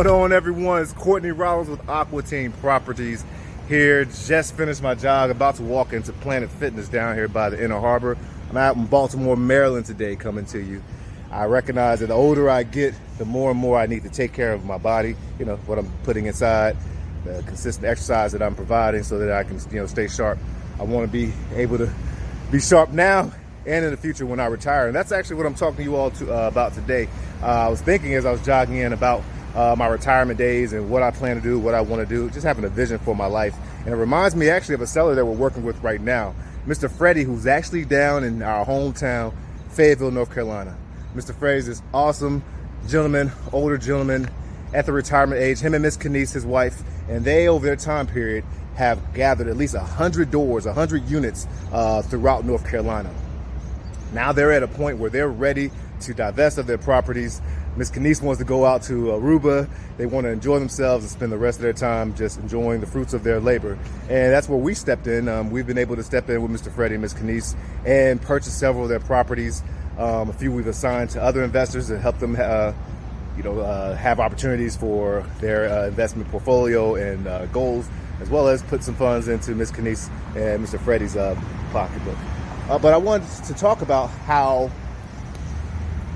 going on, everyone? It's Courtney Rollins with Aqua Team Properties here. Just finished my jog, about to walk into Planet Fitness down here by the Inner Harbor. I'm out in Baltimore, Maryland today coming to you. I recognize that the older I get, the more and more I need to take care of my body, you know, what I'm putting inside, the consistent exercise that I'm providing so that I can, stay sharp. I want to be able to be sharp now and in the future when I retire. And that's actually what I'm talking to you all about today. I was thinking as I was jogging in about my retirement days and what I plan to do, what I want to do, just having a vision for my life. And it reminds me actually of a seller that we're working with right now, Mr. Freddie, who's actually down in our hometown, Fayetteville, North Carolina. Mr. Freddie is this awesome gentleman, older gentleman at the retirement age, him and Miss Kenise, his wife, and they, over their time period, have gathered at least 100 doors, 100 units throughout North Carolina. Now they're at a point where they're ready to divest of their properties. Miss Kenise wants to go out to Aruba. They want to enjoy themselves and spend the rest of their time just enjoying the fruits of their labor. And that's where we stepped in. We've been able to step in with Mr. Freddie and Miss Kenise and purchase several of their properties. A few we've assigned to other investors and help them have opportunities for their investment portfolio and goals, as well as put some funds into Miss Kenise and Mr. Freddie's pocketbook. But I wanted to talk about how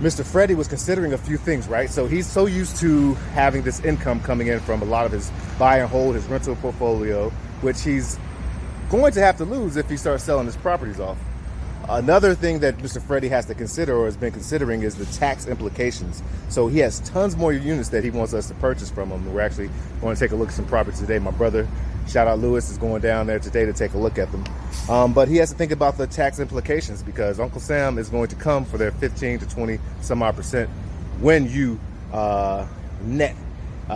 Mr. Freddie was considering a few things, right? So he's so used to having this income coming in from a lot of his buy and hold, his rental portfolio, which he's going to have to lose if he starts selling his properties off. Another thing that Mr. Freddie has to consider, or has been considering, is the tax implications. So he has tons more units that he wants us to purchase from him. We're actually going to take a look at some properties today. My brother, shout out Lewis, is going down there today to take a look at them. But he has to think about the tax implications, because Uncle Sam is going to come for their 15 to 20 some odd percent when you net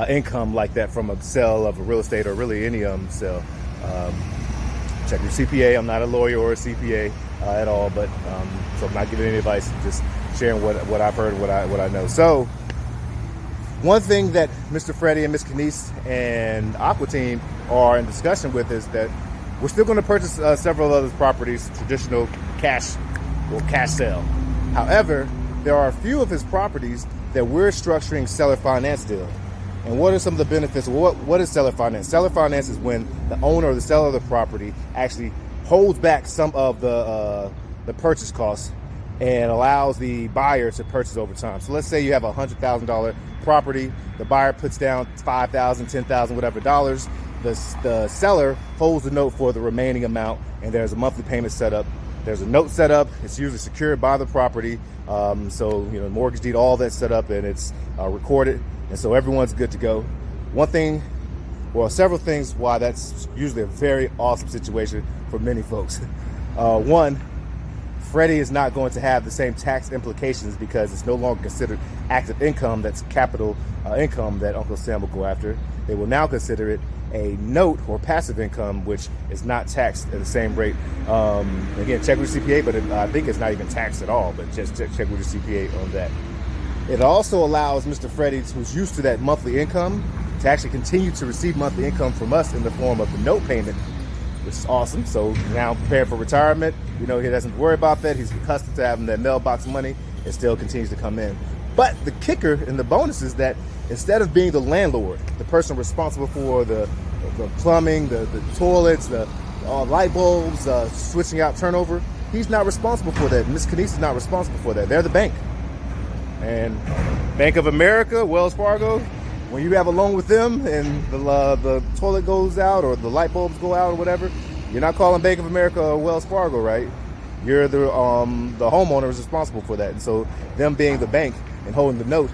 income like that from a sale of a real estate, or really any sale. Check your CPA. I'm not a lawyer or a CPA at all, but so I'm not giving any advice. I'm just sharing what I've heard and what I know. So one thing that Mr. Freddie and Miss Kenise and Aqua Team are in discussion with is that we're still going to purchase several other properties, traditional cash sale. However, there are a few of his properties that we're structuring seller finance deal. And what are some of the benefits? What is seller finance? Seller finance is when the owner or the seller of the property actually holds back some of the purchase costs and allows the buyer to purchase over time. So let's say you have a $100,000 property. The buyer puts down $5,000, $10,000, whatever dollars. The seller holds the note for the remaining amount, and there's a monthly payment set up. There's a note set up. It's usually secured by the property. So, mortgage deed, all that's set up, and it's recorded. And so everyone's good to go. Several things why that's usually a very awesome situation for many folks. One, Freddie is not going to have the same tax implications because it's no longer considered active income. That's capital income that Uncle Sam will go after. They will now consider it a note or passive income, which is not taxed at the same rate. Again, check with your CPA, but I think it's not even taxed at all, but just check with your CPA on that. It also allows Mr. Freddie, who's used to that monthly income, to actually continue to receive monthly income from us in the form of the note payment, which is awesome. So now prepared for retirement, he doesn't worry about that. He's accustomed to having that mailbox money. It still continues to come in. But the kicker and the bonus is that instead of being the landlord, the person responsible for the plumbing, the toilets, the light bulbs, switching out turnover, he's not responsible for that. Miss Kenise is not responsible for that. They're the bank. And Bank of America, Wells Fargo, when you have a loan with them and the toilet goes out or the light bulbs go out or whatever, you're not calling Bank of America or Wells Fargo, right? You're the homeowner is responsible for that. And so them being the bank and holding the note,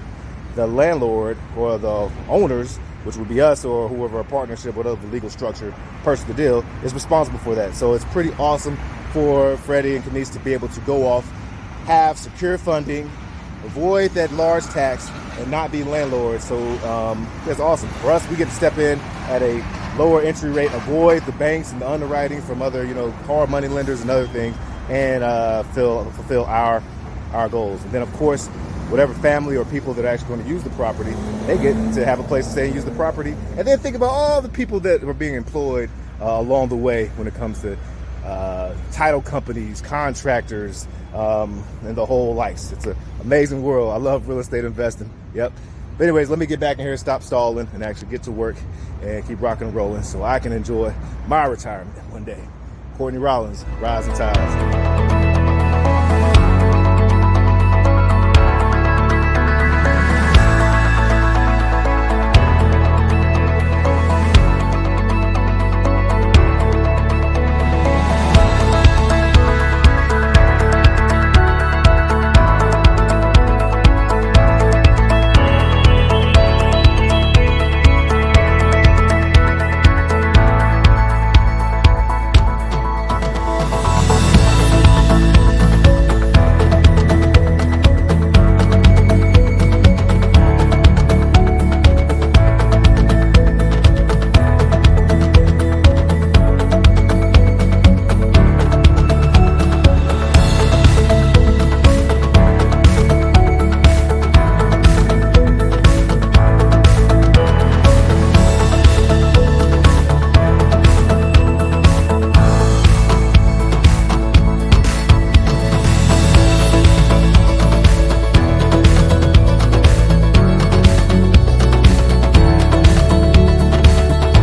the landlord or the owners, which would be us or whoever, a partnership, whatever the legal structure, purchase the deal, is responsible for that. So it's pretty awesome for Freddie and Kenise to be able to go off, have secure funding, avoid that large tax, and not be landlords. So that's awesome. For us, we get to step in at a lower entry rate, avoid the banks and the underwriting from other, hard money lenders and other things, and fulfill our goals. And then, of course, whatever family or people that are actually going to use the property, they get to have a place to stay and use the property. And then think about all the people that are being employed along the way when it comes to title companies, contractors, and the whole likes. It's an amazing world. I love real estate investing. Yep. But anyways, let me get back in here, stop stalling, and actually get to work and keep rocking and rolling so I can enjoy my retirement one day. Courtney Rollins, Rising Tides.